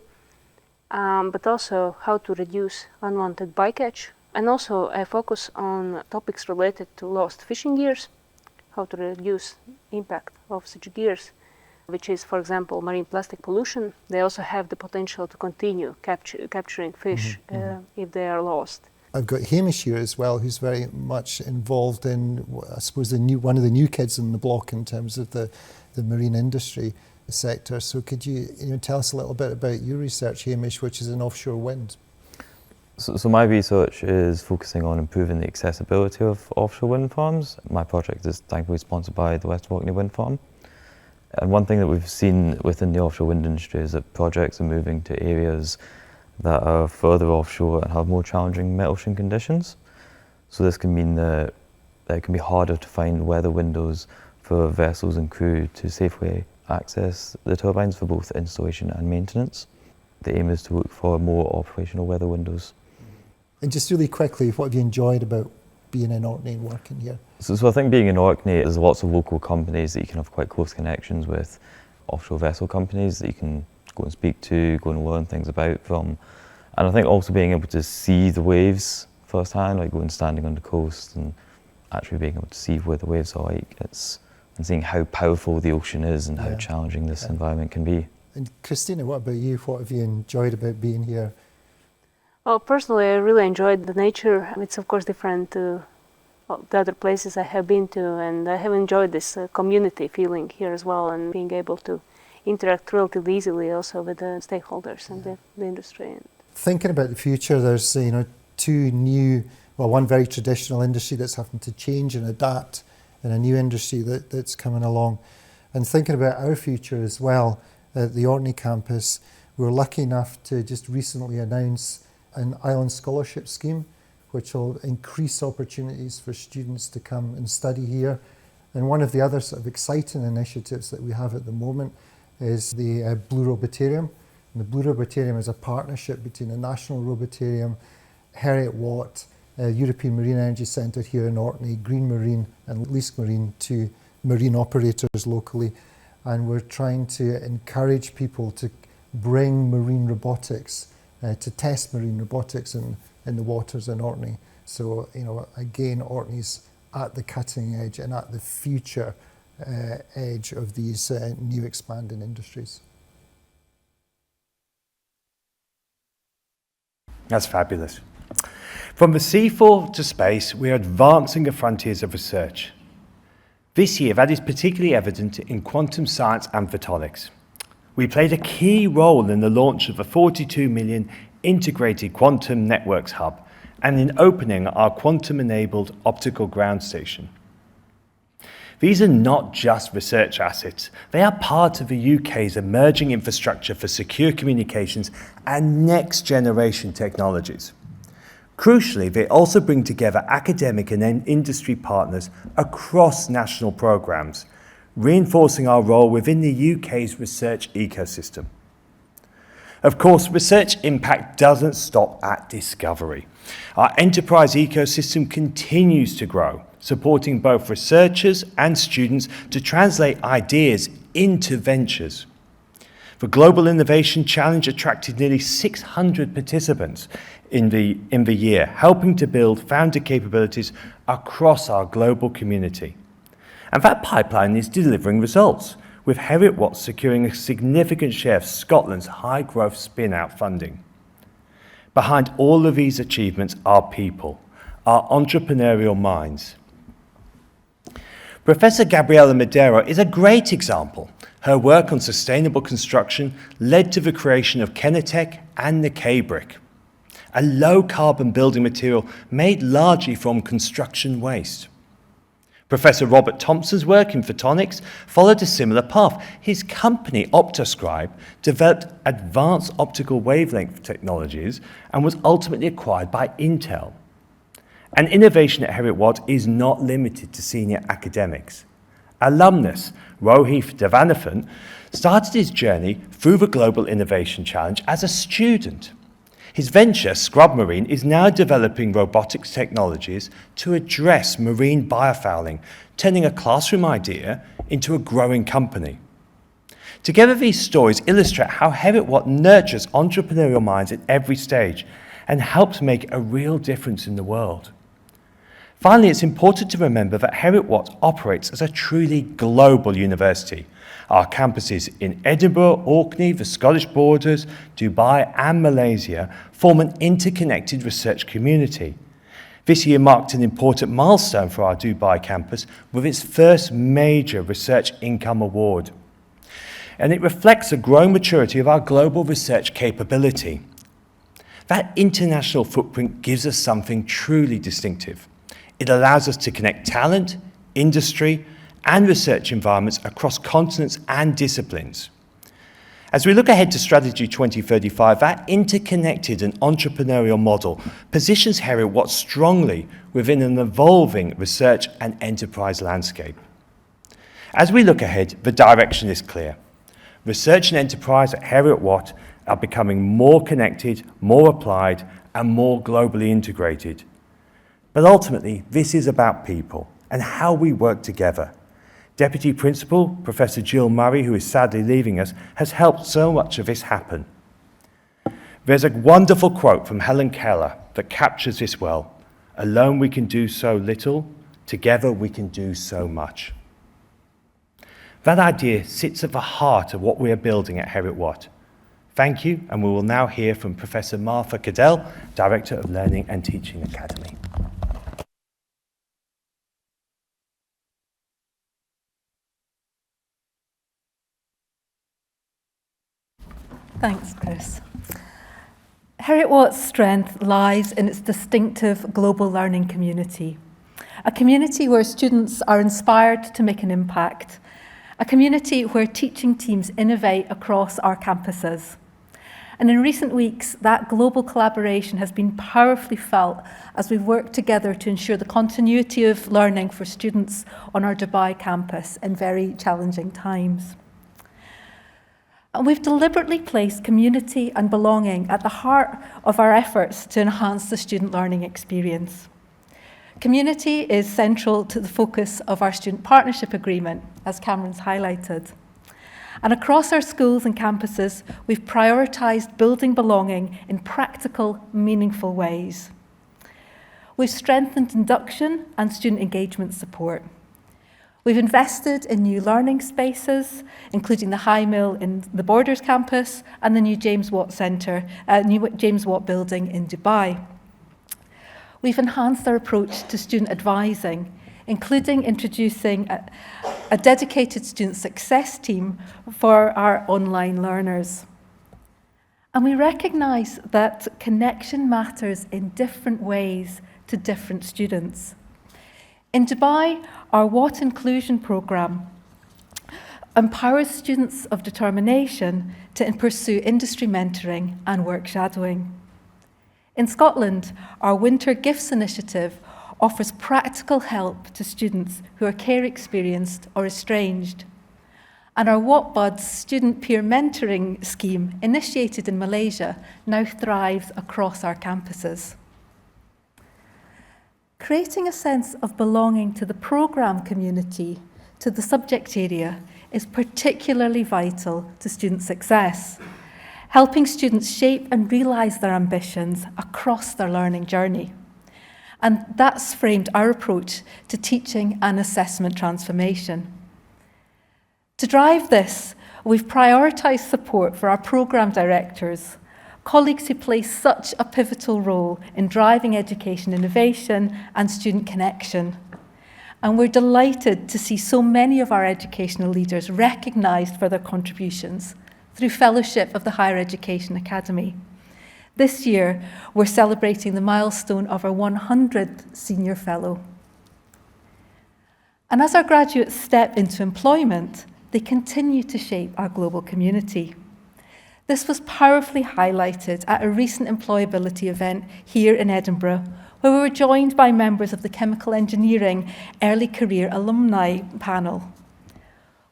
but also how to reduce unwanted bycatch. And also I focus on topics related to lost fishing gears, how to reduce impact of such gears, which is, for example, marine plastic pollution. They also have the potential to continue capturing fish if they are lost. I've got Hamish here as well, who's very much involved in, I suppose, one of the new kids in the block in terms of the marine industry sector. So could you tell us a little bit about your research, Hamish, which is in offshore wind? So my research is focusing on improving the accessibility of offshore wind farms. My project is thankfully sponsored by the West Orkney Wind Farm. And one thing that we've seen within the offshore wind industry is that projects are moving to areas that are further offshore and have more challenging met ocean conditions. So this can mean that that it can be harder to find weather windows for vessels and crew to safely access the turbines for both installation and maintenance. The aim is to look for more operational weather windows. And just really quickly, what have you enjoyed about being in Orkney and working here? So I think being in Orkney, there's lots of local companies that you can have quite close connections with, offshore vessel companies that you can go and speak to, go and learn things about from. And I think also being able to see the waves firsthand, like going standing on the coast and actually being able to see where the waves are like, and seeing how powerful the ocean is and how challenging this environment can be. And Christina, what about you? What have you enjoyed about being here? Well, personally, I really enjoyed the nature. It's of course different to the other places I have been to, and I have enjoyed this community feeling here as well, and being able to interact relatively easily also with the stakeholders and the industry. Thinking about the future, there's two new, one very traditional industry that's having to change and adapt, and a new industry that's coming along. And thinking about our future as well, at the Orkney campus, we were lucky enough to just recently announce an island scholarship scheme, which will increase opportunities for students to come and study here. And one of the other sort of exciting initiatives that we have at the moment is the Blue Robotarium. And the Blue Robotarium is a partnership between the National Robotarium, Heriot-Watt, European Marine Energy Centre here in Orkney, Green Marine and Leask Marine, two marine operators locally. And we're trying to encourage people to bring marine robotics, to test marine robotics in the waters in Orkney. So, again, Orkney's at the cutting edge and at the future edge of these new expanding industries. That's fabulous. From the seafloor to space, we are advancing the frontiers of research. This year, that is particularly evident in quantum science and photonics. We played a key role in the launch of the 42 million integrated quantum networks hub and in opening our quantum-enabled optical ground station. These are not just research assets. They are part of the UK's emerging infrastructure for secure communications and next-generation technologies. Crucially, they also bring together academic and industry partners across national programmes, reinforcing our role within the UK's research ecosystem. Of course, research impact doesn't stop at discovery. Our enterprise ecosystem continues to grow, supporting both researchers and students to translate ideas into ventures. The Global Innovation Challenge attracted nearly 600 participants in the year, helping to build founder capabilities across our global community. And that pipeline is delivering results, with Heriot-Watt securing a significant share of Scotland's high-growth spin-out funding. Behind all of these achievements are people, our entrepreneurial minds. Professor Gabriela Madero is a great example. Her work on sustainable construction led to the creation of Kenetec and the K-Brick, a low-carbon building material made largely from construction waste. Professor Robert Thompson's work in photonics followed a similar path. His company, Optoscribe, developed advanced optical wavelength technologies and was ultimately acquired by Intel. And innovation at Heriot-Watt is not limited to senior academics. Alumnus Rohith Devanathan started his journey through the Global Innovation Challenge as a student. His venture, Scrub Marine, is now developing robotics technologies to address marine biofouling, turning a classroom idea into a growing company. Together, these stories illustrate how Heriot-Watt nurtures entrepreneurial minds at every stage and helps make a real difference in the world. Finally, it's important to remember that Heriot-Watt operates as a truly global university. Our campuses in Edinburgh, Orkney, the Scottish Borders, Dubai and Malaysia form an interconnected research community. This year marked an important milestone for our Dubai campus with its first major research income award. And it reflects a growing maturity of our global research capability. That international footprint gives us something truly distinctive. It allows us to connect talent, industry, and research environments across continents and disciplines. As we look ahead to Strategy 2035, that interconnected and entrepreneurial model positions Heriot-Watt strongly within an evolving research and enterprise landscape. As we look ahead, the direction is clear. Research and enterprise at Heriot-Watt are becoming more connected, more applied, and more globally integrated. But ultimately, this is about people and how we work together. Deputy Principal, Professor Jill Murray, who is sadly leaving us, has helped so much of this happen. There's a wonderful quote from Helen Keller that captures this well. Alone we can do so little, together we can do so much. That idea sits at the heart of what we are building at Heriot-Watt. Thank you, and we will now hear from Professor Martha Cadell, Director of Learning and Teaching Academy. Thanks, Chris. Heriot-Watt's strength lies in its distinctive global learning community, a community where students are inspired to make an impact, a community where teaching teams innovate across our campuses. And in recent weeks, that global collaboration has been powerfully felt as we've worked together to ensure the continuity of learning for students on our Dubai campus in very challenging times. And we've deliberately placed community and belonging at the heart of our efforts to enhance the student learning experience. Community is central to the focus of our student partnership agreement, as Cameron's highlighted. And across our schools and campuses, we've prioritised building belonging in practical, meaningful ways. We've strengthened induction and student engagement support. We've invested in new learning spaces, including the High Mill in the Borders campus and the new James Watt Centre, new James Watt building in Dubai. We've enhanced our approach to student advising, including introducing a dedicated student success team for our online learners. And we recognise that connection matters in different ways to different students. In Dubai, our Watt Inclusion programme empowers students of determination to pursue industry mentoring and work shadowing. In Scotland, our Winter Gifts initiative offers practical help to students who are care experienced or estranged. And our Watt Buds student peer mentoring scheme, initiated in Malaysia, now thrives across our campuses. Creating a sense of belonging to the programme community, to the subject area, is particularly vital to student success, helping students shape and realise their ambitions across their learning journey. And that's framed our approach to teaching and assessment transformation. To drive this, we've prioritised support for our programme directors, colleagues who play such a pivotal role in driving education innovation and student connection. And we're delighted to see so many of our educational leaders recognised for their contributions through fellowship of the Higher Education Academy. This year, we're celebrating the milestone of our 100th Senior Fellow. And as our graduates step into employment, they continue to shape our global community. This was powerfully highlighted at a recent employability event here in Edinburgh, where we were joined by members of the Chemical Engineering Early Career Alumni panel.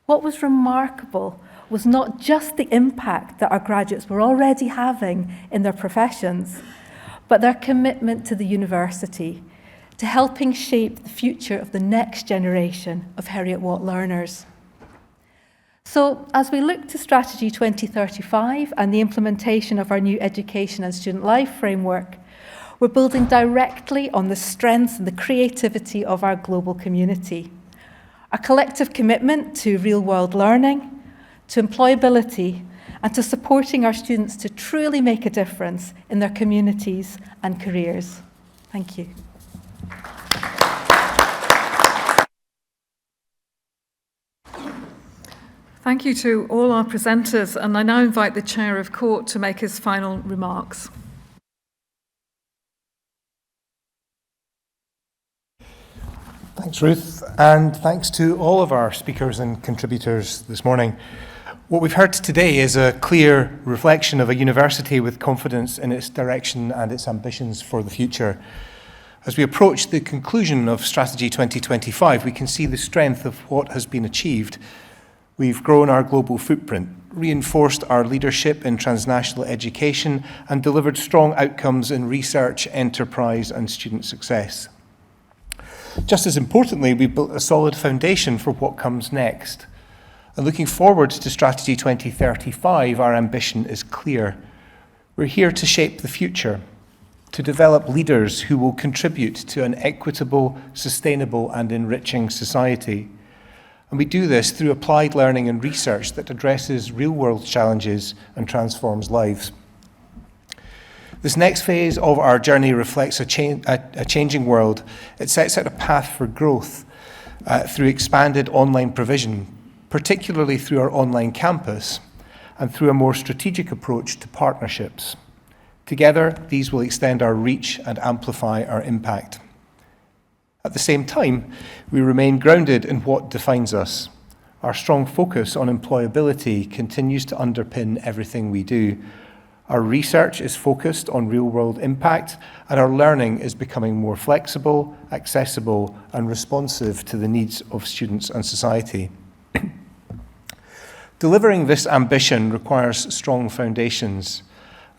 What was remarkable was not just the impact that our graduates were already having in their professions, but their commitment to the university, to helping shape the future of the next generation of Heriot-Watt learners. So, as we look to Strategy 2035 and the implementation of our new education and student life framework, we're building directly on the strengths and the creativity of our global community. Our collective commitment to real-world learning, to employability, and to supporting our students to truly make a difference in their communities and careers. Thank you. Thank you to all our presenters, and I now invite the Chair of Court to make his final remarks. Thanks, Ruth, and thanks to all of our speakers and contributors this morning. What we've heard today is a clear reflection of a university with confidence in its direction and its ambitions for the future. As we approach the conclusion of Strategy 2025, we can see the strength of what has been achieved. We've grown our global footprint, reinforced our leadership in transnational education, and delivered strong outcomes in research, enterprise, and student success. Just as importantly, we've built a solid foundation for what comes next. And looking forward to Strategy 2035, our ambition is clear. We're here to shape the future, to develop leaders who will contribute to an equitable, sustainable, and enriching society. And we do this through applied learning and research that addresses real-world challenges and transforms lives. This next phase of our journey reflects a changing world. It sets out a path for growth through expanded online provision, particularly through our online campus, and through a more strategic approach to partnerships. Together, these will extend our reach and amplify our impact. At the same time, we remain grounded in what defines us. Our strong focus on employability continues to underpin everything we do. Our research is focused on real-world impact, and our learning is becoming more flexible, accessible, and responsive to the needs of students and society. Delivering this ambition requires strong foundations,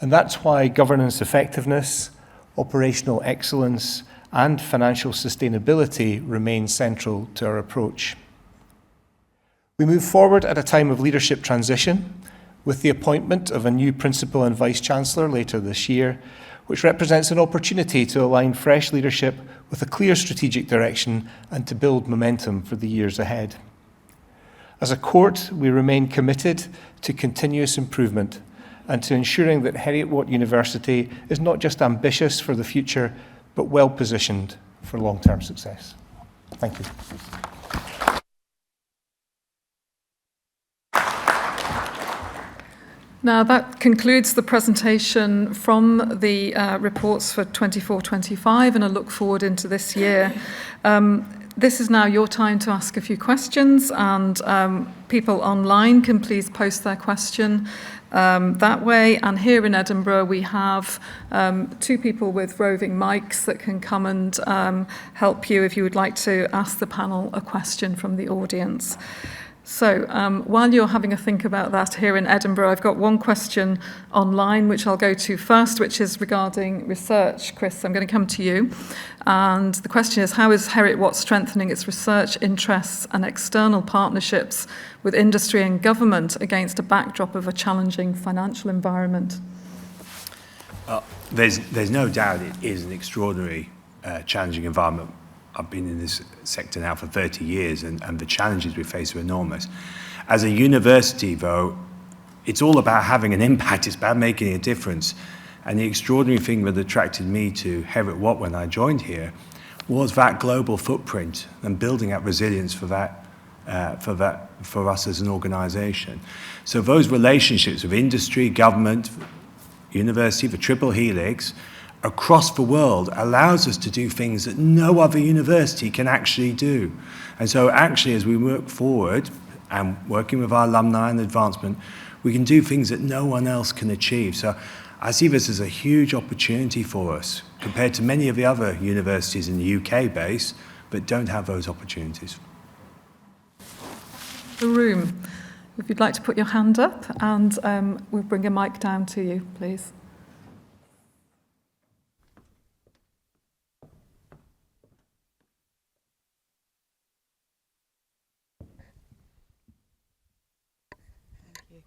and that's why governance effectiveness, operational excellence, and financial sustainability remain central to our approach. We move forward at a time of leadership transition with the appointment of a new Principal and Vice-Chancellor later this year, which represents an opportunity to align fresh leadership with a clear strategic direction and to build momentum for the years ahead. As a court, we remain committed to continuous improvement and to ensuring that Heriot-Watt University is not just ambitious for the future, but well-positioned for long-term success. Thank you. Now that concludes the presentation from the reports for 24-25 and a look forward into this year. This is now your time to ask a few questions, and people online can please post their question that way. And here in Edinburgh, we have two people with roving mics that can come and help you if you would like to ask the panel a question from the audience. So while you're having a think about that here in Edinburgh, I've got one question online, which I'll go to first, which is regarding research. Chris, I'm going to come to you. And the question is, how is Heriot-Watt strengthening its research interests and external partnerships with industry and government against a backdrop of a challenging financial environment? There's no doubt it is an extraordinary, challenging environment. I've been in this sector now for 30 years, and the challenges we face are enormous. As a university, though, it's all about having an impact. It's about making a difference. And the extraordinary thing that attracted me to Heriot-Watt when I joined here was that global footprint and building up resilience for us as an organisation. So those relationships with industry, government, university, the triple helix, across the world allows us to do things that no other university can actually do. And so actually, as we work forward and working with our alumni and advancement, we can do things that no one else can achieve. So I see this as a huge opportunity for us compared to many of the other universities in the UK base that don't have those opportunities. The room, if you'd like to put your hand up, and we'll bring a mic down to you, please.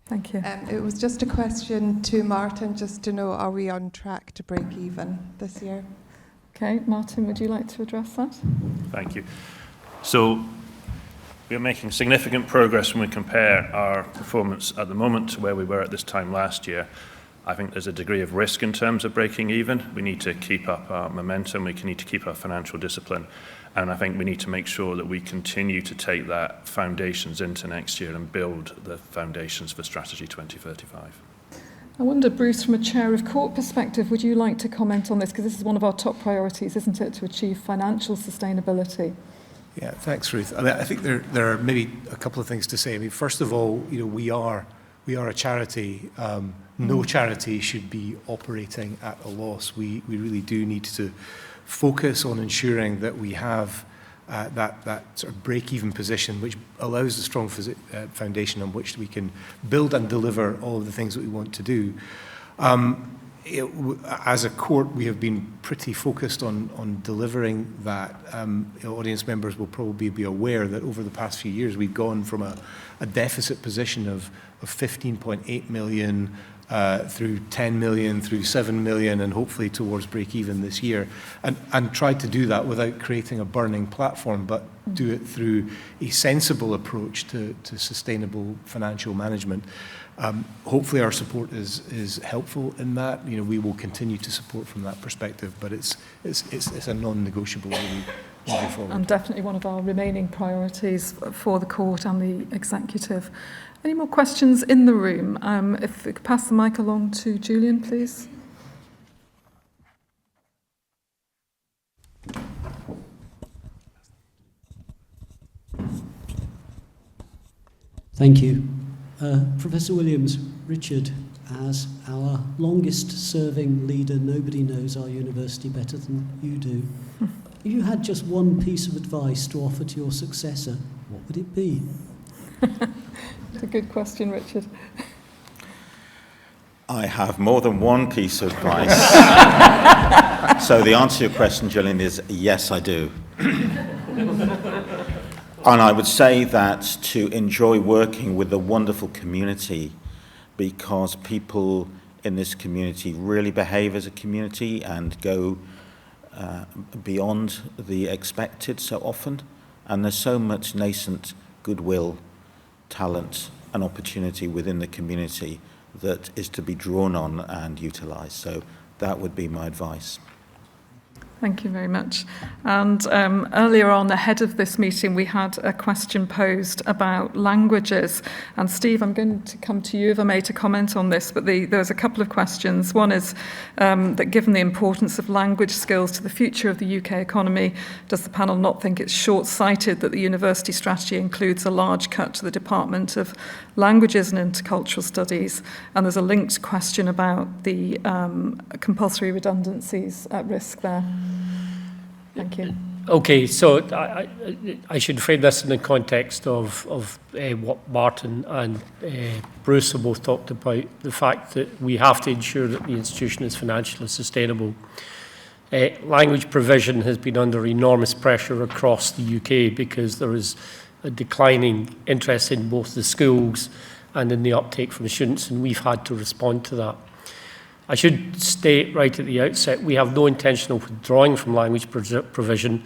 Thank you. It was just a question to Martin, just to know, are we on track to break even this year? Okay, Martin, would you like to address that? Thank you. So we are making significant progress when we compare our performance at the moment to where we were at this time last year. I think there's a degree of risk in terms of breaking even. We need to keep up our momentum. We need to keep our financial discipline. And I think we need to make sure that we continue to take that foundations into next year and build the foundations for Strategy 2035. I wonder, Bruce, from a chair of court perspective, would you like to comment on this? Because this is one of our top priorities, isn't it, to achieve financial sustainability? Yeah, thanks, Ruth. I mean, I think there are maybe a couple of things to say. I mean, first of all, we are a charity. No charity should be operating at a loss. We really do need to focus on ensuring that we have that sort of break-even position, which allows a strong foundation on which we can build and deliver all of the things that we want to do. As a court, we have been pretty focused on delivering that. Audience members will probably be aware that over the past few years, we've gone from a deficit position of 15.8 million through 10 million, through 7 million, and hopefully towards break even this year, and tried to do that without creating a burning platform, but do it through a sensible approach to sustainable financial management. Hopefully our support is helpful in that. We will continue to support from that perspective, but it's a non-negotiable really moving forward. And definitely one of our remaining priorities for the court and the executive. Any more questions in the room? If we could pass the mic along to Julian, please. Thank you. Professor Williams, Richard, as our longest serving leader, nobody knows our university better than you do. If you had just one piece of advice to offer to your successor, what would it be? It's a good question, Richard. I have more than one piece of advice. So the answer to your question, Gillian, is yes, I do. And I would say that to enjoy working with a wonderful community, because people in this community really behave as a community and go beyond the expected so often. And there's so much nascent goodwill, talent, and opportunity within the community that is to be drawn on and utilised. So that would be my advice. Thank you very much. And earlier on, ahead of this meeting, we had a question posed about languages. And Steve, I'm going to come to you, if I may, to comment on this. But there's a couple of questions. One is that given the importance of language skills to the future of the UK economy, does the panel not think it's short-sighted that the university strategy includes a large cut to the Department of Languages and Intercultural Studies? And there's a linked question about the compulsory redundancies at risk there. Thank you. Okay, so I should frame this in the context of what Martin and Bruce have both talked about, the fact that we have to ensure that the institution is financially sustainable. Language provision has been under enormous pressure across the UK because there is a declining interest in both the schools and in the uptake from students, and we've had to respond to that. I should state right at the outset, we have no intention of withdrawing from language provision,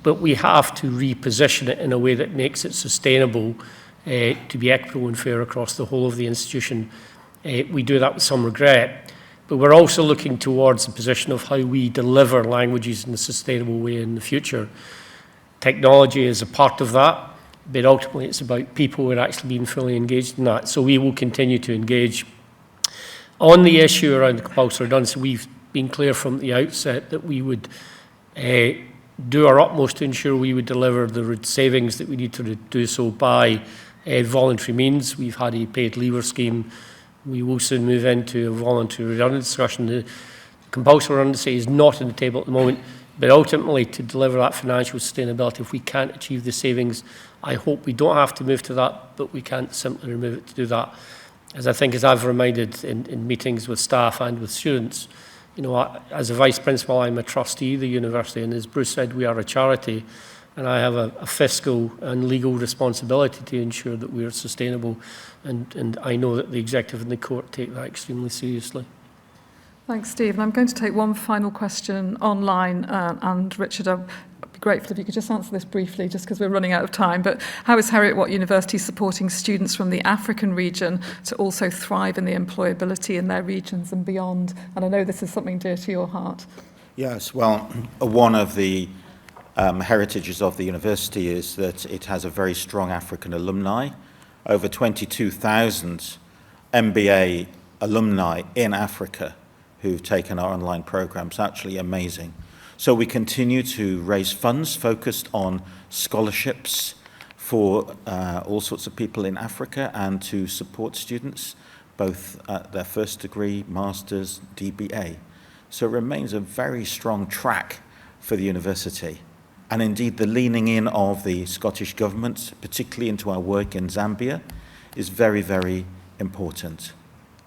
but we have to reposition it in a way that makes it sustainable to be equitable and fair across the whole of the institution. We do that with some regret, but we're also looking towards the position of how we deliver languages in a sustainable way in the future. Technology is a part of that, but ultimately it's about people who are actually being fully engaged in that. So we will continue to engage. On the issue around the compulsory redundancy, we've been clear from the outset that we would do our utmost to ensure we would deliver the savings that we need to do so by voluntary means. We've had a paid leaver scheme. We will soon move into a voluntary redundancy discussion. The compulsory redundancy is not on the table at the moment, but ultimately to deliver that financial sustainability, if we can't achieve the savings, I hope we don't have to move to that, but we can't simply remove it to do that. As I think, as I've reminded in meetings with staff and with students, as a vice principal, I'm a trustee of the university, and as Bruce said, we are a charity, and I have a fiscal and legal responsibility to ensure that we are sustainable, and I know that the executive and the court take that extremely seriously. Thanks, Steve. And I'm going to take one final question online, and Richard, I'd be grateful if you could just answer this briefly, just because we're running out of time. But how is Heriot-Watt University supporting students from the African region to also thrive in the employability in their regions and beyond? And I know this is something dear to your heart. Yes, well, one of the heritages of the university is that it has a very strong African alumni. Over 22,000 MBA alumni in Africa who've taken our online programs. Actually amazing. So we continue to raise funds focused on scholarships for all sorts of people in Africa and to support students, both at their first degree, master's, DBA. So it remains a very strong track for the university. And indeed, the leaning in of the Scottish Government, particularly into our work in Zambia, is very, very important.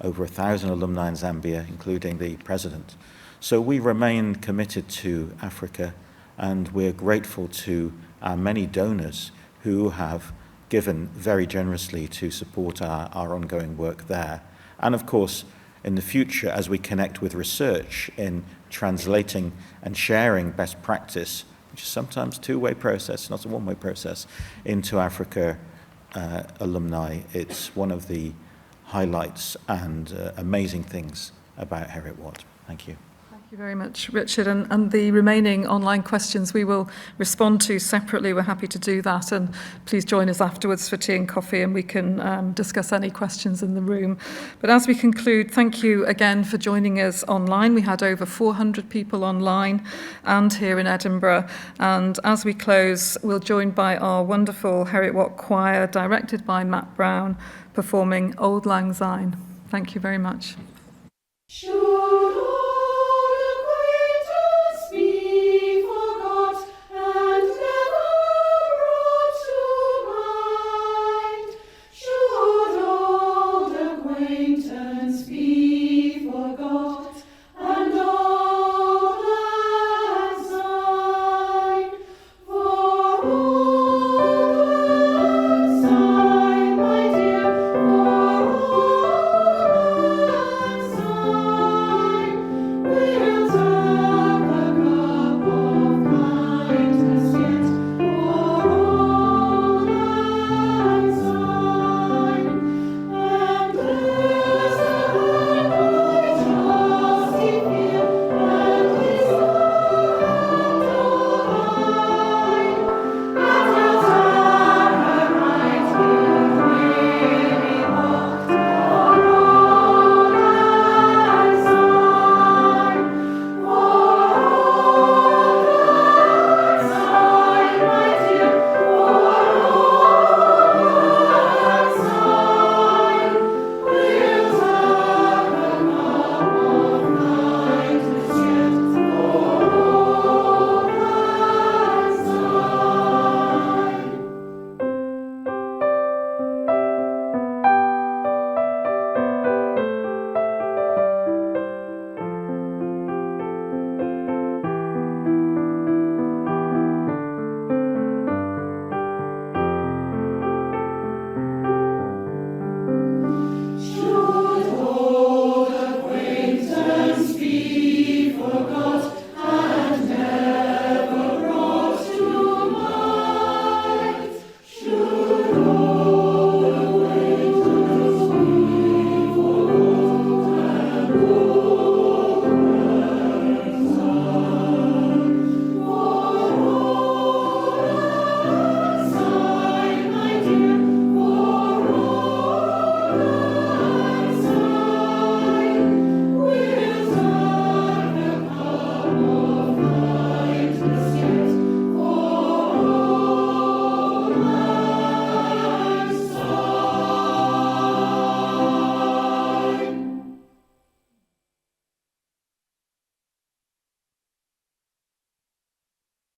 Over 1,000 alumni in Zambia, including the president. So we remain committed to Africa, and we're grateful to our many donors who have given very generously to support our ongoing work there. And of course, in the future, as we connect with research in translating and sharing best practice, which is sometimes a two-way process, not a one-way process, into Africa alumni, it's one of the highlights and amazing things about Heriot-Watt. Thank you. Thank you very much, Richard. And the remaining online questions we will respond to separately. We're happy to do that. And please join us afterwards for tea and coffee and we can discuss any questions in the room. But as we conclude, thank you again for joining us online. We had over 400 people online and here in Edinburgh. And as we close, we're joined by our wonderful Heriot-Watt choir, directed by Matt Brown, performing Auld Lang Syne. Thank you very much. Sure.